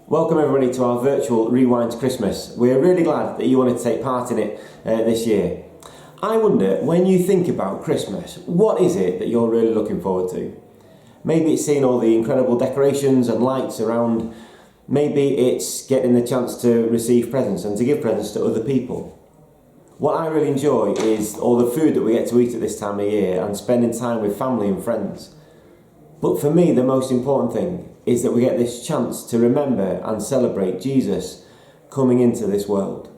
Welcome everybody to our virtual Rewind to Christmas. We're really glad that you wanted to take part in it this year. I wonder, when you think about Christmas, what is it that you're really looking forward to? Maybe it's seeing all the incredible decorations and lights around. Maybe it's getting the chance to receive presents and to give presents to other people. What I really enjoy is all the food that we get to eat at this time of year and spending time with family and friends. But for me, the most important thing is that we get this chance to remember and celebrate Jesus coming into this world.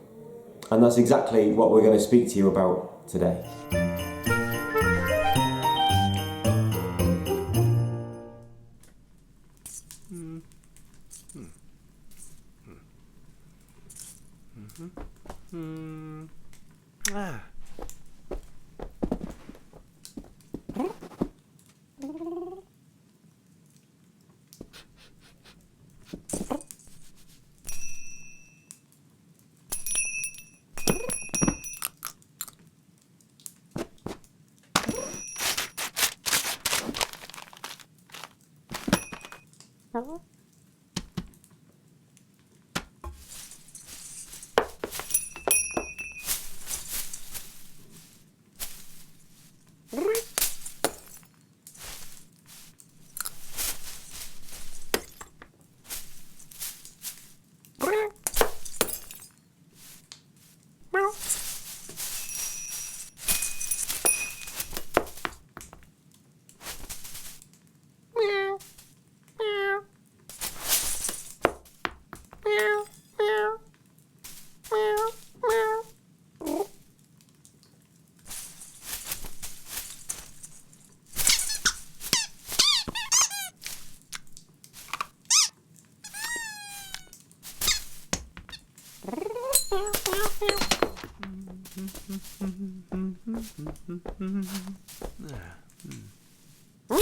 And that's exactly what we're going to speak to you about today.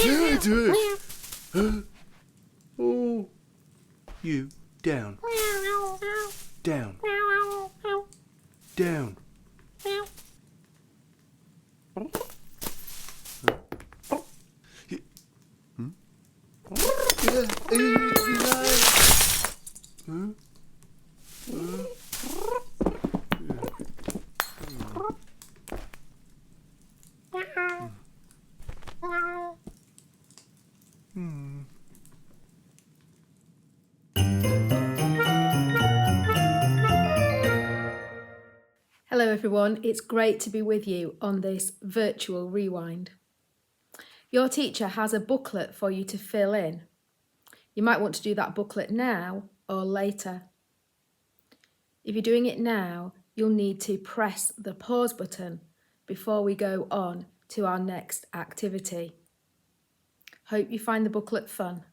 Can I do it? Oh, you down, down, down. Hello everyone, it's great to be with you on this virtual rewind. Your teacher has a booklet for you to fill in. You might want to do that booklet now or later. If you're doing it now, you'll need to press the pause button before we go on to our next activity. Hope you find the booklet fun.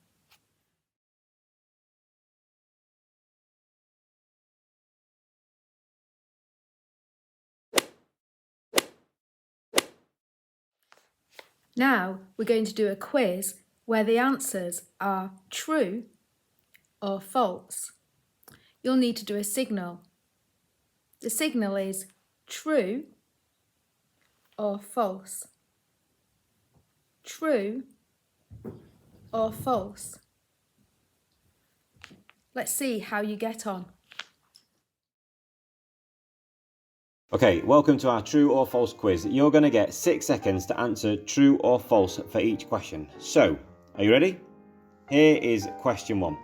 Now we're going to do a quiz where the answers are true or false. You'll need to do a signal. The signal is true or false. True or false. Let's see how you get on. Okay, welcome to our true or false quiz. You're going to get 6 seconds to answer true or false for each question. So, are you ready? Here is question 1.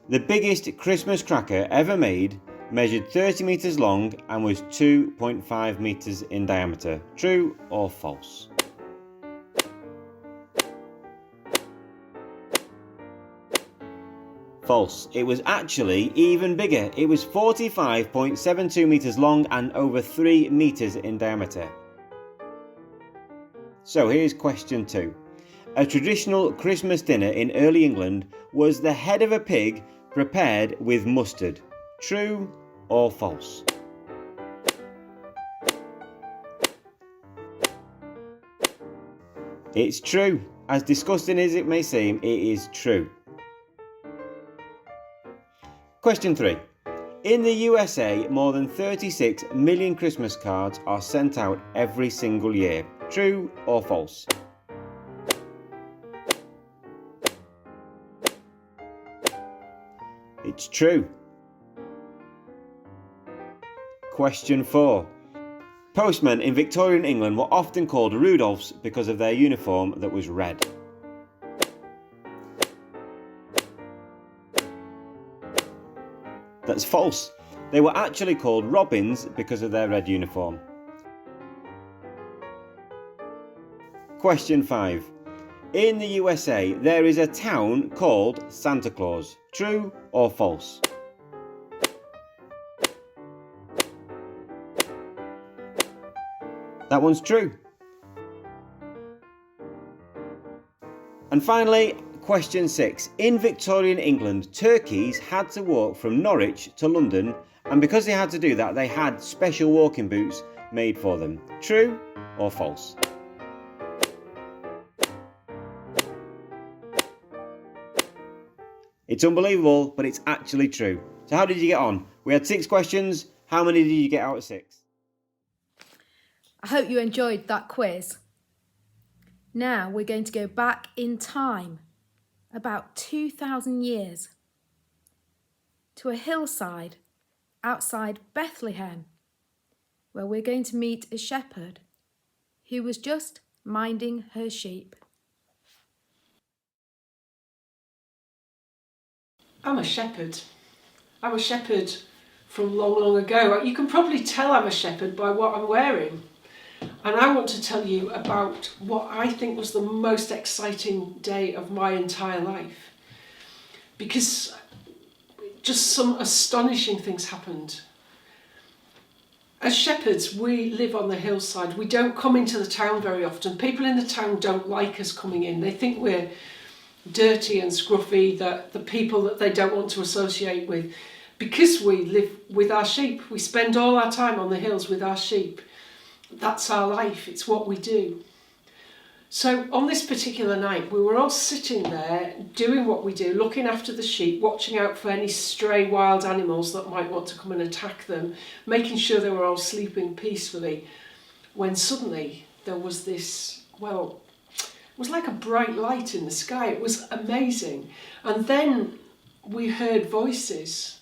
The biggest Christmas cracker ever made measured 30 metres long and was 2.5 metres in diameter. True or false? False. It was actually even bigger. It was 45.72 metres long and over 3 metres in diameter. So here's question 2. A traditional Christmas dinner in early England was the head of a pig prepared with mustard. True or false? It's true. As disgusting as it may seem, it is true. Question 3. In the USA, more than 36 million Christmas cards are sent out every single year. True or false? It's true. Question 4. Postmen in Victorian England were often called Rudolphs because of their uniform that was red. That's false. They were actually called Robins because of their red uniform. Question 5. In the USA, there is a town called Santa Claus. True or false? That one's true. And finally, question 6. In Victorian England, turkeys had to walk from Norwich to London, and because they had to do that, they had special walking boots made for them. True or false? It's unbelievable, but it's actually true. So how did you get on? We had 6 questions. How many did you get out of 6? I hope you enjoyed that quiz. Now we're going to go back in time, about 2,000 years, to a hillside outside Bethlehem, where we're going to meet a shepherd who was just minding her sheep. I'm a shepherd. I'm a shepherd from long, long ago. You can probably tell I'm a shepherd by what I'm wearing. And I want to tell you about what I think was the most exciting day of my entire life. Because just some astonishing things happened. As shepherds, we live on the hillside. We don't come into the town very often. People in the town don't like us coming in. They think we're dirty and scruffy, the people that they don't want to associate with. Because we live with our sheep. We spend all our time on the hills with our sheep. That's our life, it's what we do. So on this particular night, we were all sitting there doing what we do, looking after the sheep, watching out for any stray wild animals that might want to come and attack them, making sure they were all sleeping peacefully, when suddenly there was this, well, it was like a bright light in the sky. It was amazing. And then we heard voices.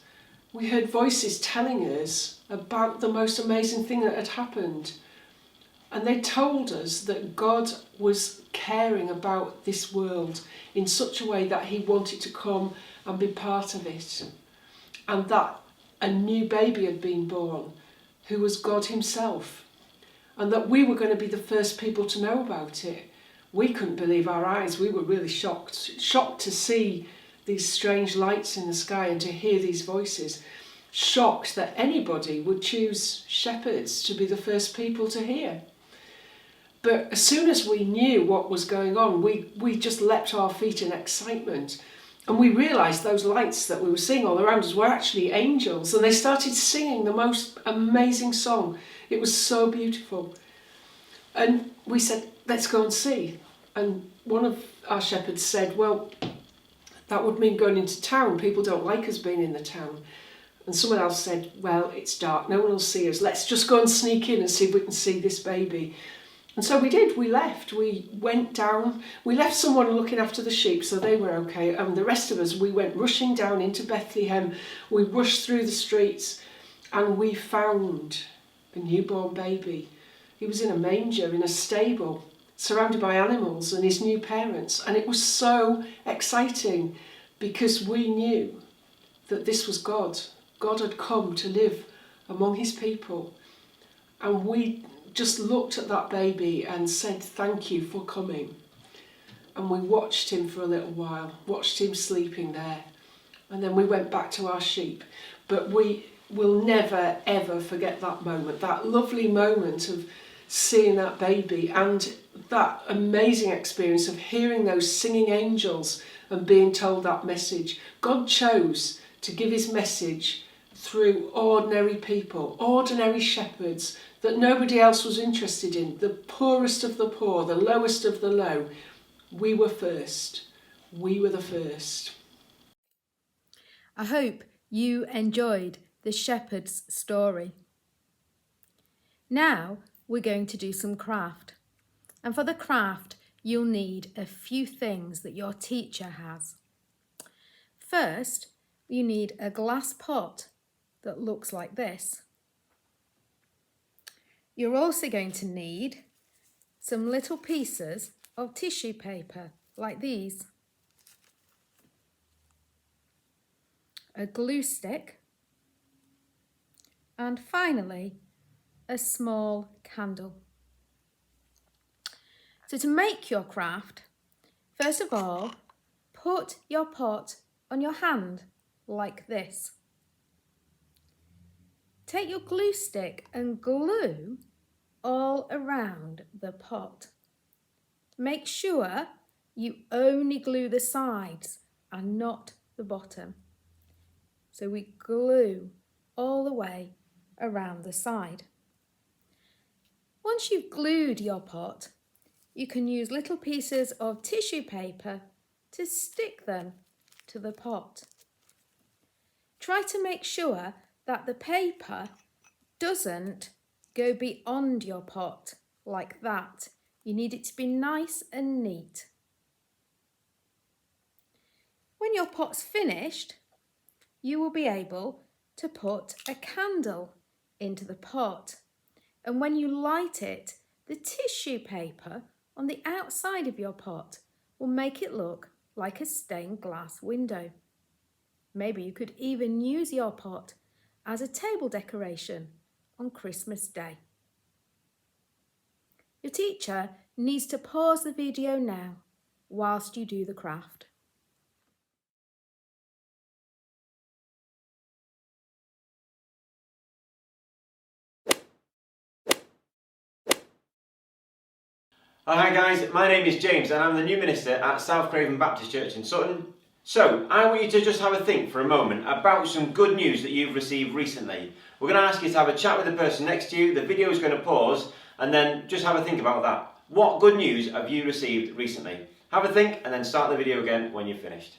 We heard voices telling us about the most amazing thing that had happened. And they told us that God was caring about this world in such a way that he wanted to come and be part of it. And that a new baby had been born who was God himself. And that we were going to be the first people to know about it. We couldn't believe our eyes. We were really shocked to see these strange lights in the sky and to hear these voices. Shocked that anybody would choose shepherds to be the first people to hear. But as soon as we knew what was going on, we just leapt to our feet in excitement. And we realised those lights that we were seeing all around us were actually angels. And they started singing the most amazing song. It was so beautiful. And we said, let's go and see. And one of our shepherds said, well, that would mean going into town. People don't like us being in the town. And someone else said, well, it's dark. No one will see us. Let's just go and sneak in and see if we can see this baby. And so we did, we left, we went down, we left someone looking after the sheep so they were okay, and the rest of us, we went rushing down into Bethlehem, we rushed through the streets and we found a newborn baby. He was in a manger, in a stable, surrounded by animals and his new parents, and it was so exciting because we knew that this was God. God had come to live among his people, and we just looked at that baby and said thank you for coming. And we watched him for a little while, watched him sleeping there, and then we went back to our sheep. But we will never ever forget that moment, that lovely moment of seeing that baby and that amazing experience of hearing those singing angels and being told that message. God chose to give his message through ordinary people, ordinary shepherds that nobody else was interested in, the poorest of the poor, the lowest of the low. We were first. We were the first. I hope you enjoyed the shepherd's story. Now we're going to do some craft. And for the craft, you'll need a few things that your teacher has. First, you need a glass pot that looks like this. You're also going to need some little pieces of tissue paper like these, a glue stick, and finally a small candle. So to make your craft, first of all, put your pot on your hand like this. Take your glue stick and glue all around the pot. Make sure you only glue the sides and not the bottom. So we glue all the way around the side. Once you've glued your pot, you can use little pieces of tissue paper to stick them to the pot. Try to make sure that the paper doesn't go beyond your pot like that. You need it to be nice and neat. When your pot's finished, you will be able to put a candle into the pot. And when you light it, the tissue paper on the outside of your pot will make it look like a stained glass window. Maybe you could even use your pot as a table decoration on Christmas Day. Your teacher needs to pause the video now whilst you do the craft. Oh, hi guys, my name is James and I'm the new minister at South Craven Baptist Church in Sutton. So, I want you to just have a think for a moment about some good news that you've received recently. We're going to ask you to have a chat with the person next to you, the video is going to pause, and then just have a think about that. What good news have you received recently? Have a think and then start the video again when you've finished.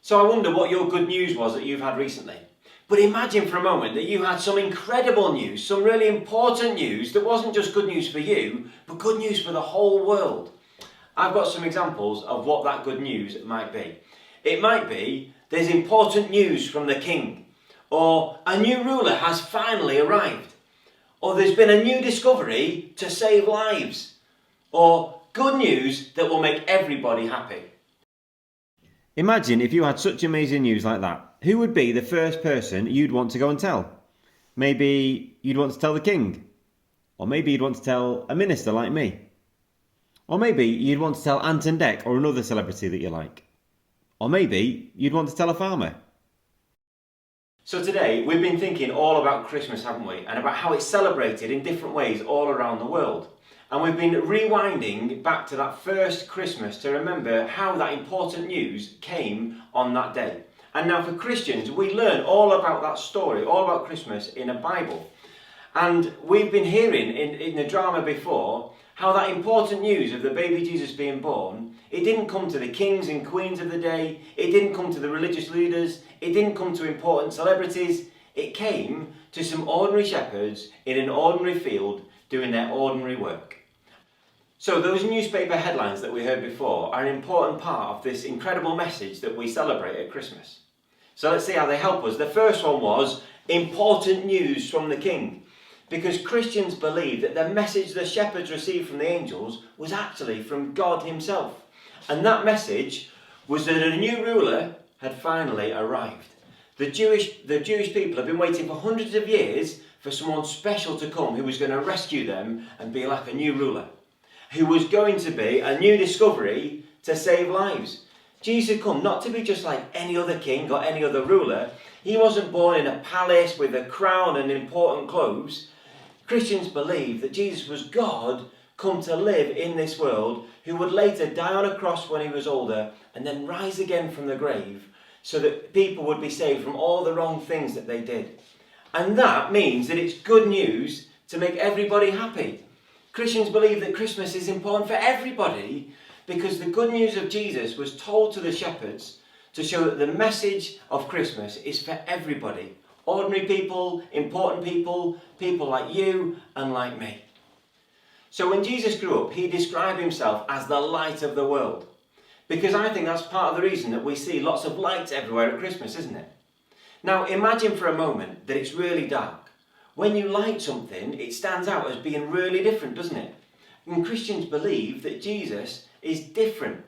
So I wonder what your good news was that you've had recently. But imagine for a moment that you had some incredible news, some really important news that wasn't just good news for you, but good news for the whole world. I've got some examples of what that good news might be. It might be there's important news from the king, or a new ruler has finally arrived, or there's been a new discovery to save lives, or good news that will make everybody happy. Imagine if you had such amazing news like that. Who would be the first person you'd want to go and tell? Maybe you'd want to tell the king. Or maybe you'd want to tell a minister like me. Or maybe you'd want to tell Ant and Dec or another celebrity that you like. Or maybe you'd want to tell a farmer. So today we've been thinking all about Christmas, haven't we? And about how it's celebrated in different ways all around the world. And we've been rewinding back to that first Christmas to remember how that important news came on that day. And now for Christians, we learn all about that story, all about Christmas in a Bible. And we've been hearing in the drama before how that important news of the baby Jesus being born, it didn't come to the kings and queens of the day, it didn't come to the religious leaders, it didn't come to important celebrities, it came to some ordinary shepherds in an ordinary field doing their ordinary work. So those newspaper headlines that we heard before are an important part of this incredible message that we celebrate at Christmas. So let's see how they help us. The first one was important news from the king, because Christians believe that the message the shepherds received from the angels was actually from God himself. And that message was that a new ruler had finally arrived. The Jewish people have been waiting for hundreds of years for someone special to come who was going to rescue them and be like a new ruler, who was going to be a new discovery to save lives. Jesus had come not to be just like any other king or any other ruler. He wasn't born in a palace with a crown and important clothes. Christians believe that Jesus was God come to live in this world, who would later die on a cross when he was older and then rise again from the grave so that people would be saved from all the wrong things that they did. And that means that it's good news to make everybody happy. Christians believe that Christmas is important for everybody because the good news of Jesus was told to the shepherds to show that the message of Christmas is for everybody, Ordinary people, important people, people like you and like me. So when Jesus grew up, he described himself as the light of the world. Because I think that's part of the reason that we see lots of lights everywhere at Christmas, isn't it? Now imagine for a moment that it's really dark. When you light something, it stands out as being really different, doesn't it? And Christians believe that Jesus is different.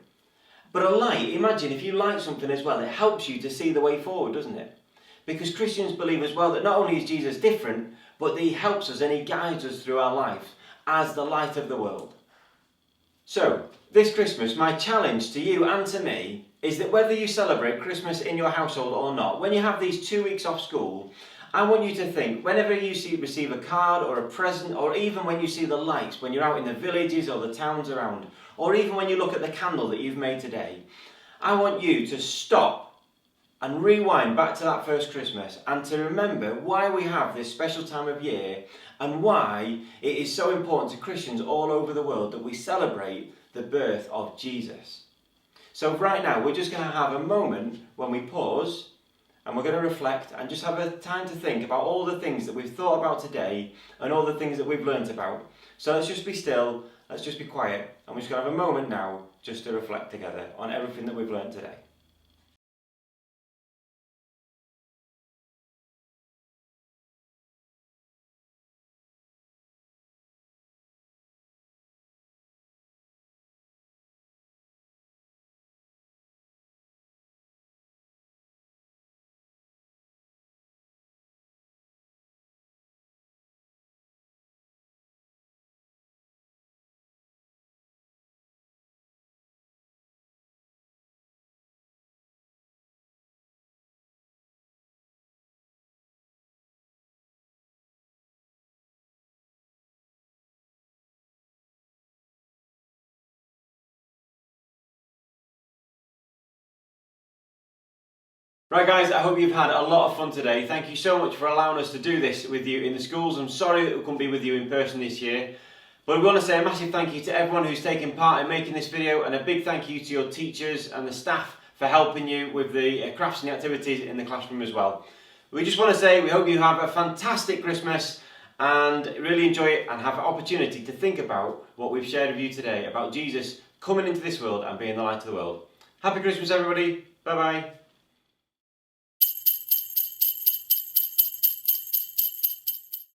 But a light, imagine if you light something as well, it helps you to see the way forward, doesn't it? Because Christians believe as well that not only is Jesus different, but that he helps us and he guides us through our life as the light of the world. So, this Christmas, my challenge to you and to me is that whether you celebrate Christmas in your household or not, when you have these 2 weeks off school, I want you to think, whenever you receive a card or a present, or even when you see the lights, when you're out in the villages or the towns around, or even when you look at the candle that you've made today, I want you to stop and rewind back to that first Christmas and to remember why we have this special time of year and why it is so important to Christians all over the world that we celebrate the birth of Jesus. So right now we're just going to have a moment when we pause and we're going to reflect and just have a time to think about all the things that we've thought about today and all the things that we've learnt about. So let's just be still, let's just be quiet, and we're just going to have a moment now just to reflect together on everything that we've learnt today. Right guys, I hope you've had a lot of fun today. Thank you so much for allowing us to do this with you in the schools. I'm sorry that we couldn't be with you in person this year, but we want to say a massive thank you to everyone who's taken part in making this video, and a big thank you to your teachers and the staff for helping you with the crafts and the activities in the classroom as well. We just want to say we hope you have a fantastic Christmas and really enjoy it and have an opportunity to think about what we've shared with you today about Jesus coming into this world and being the light of the world. Happy Christmas everybody, bye bye.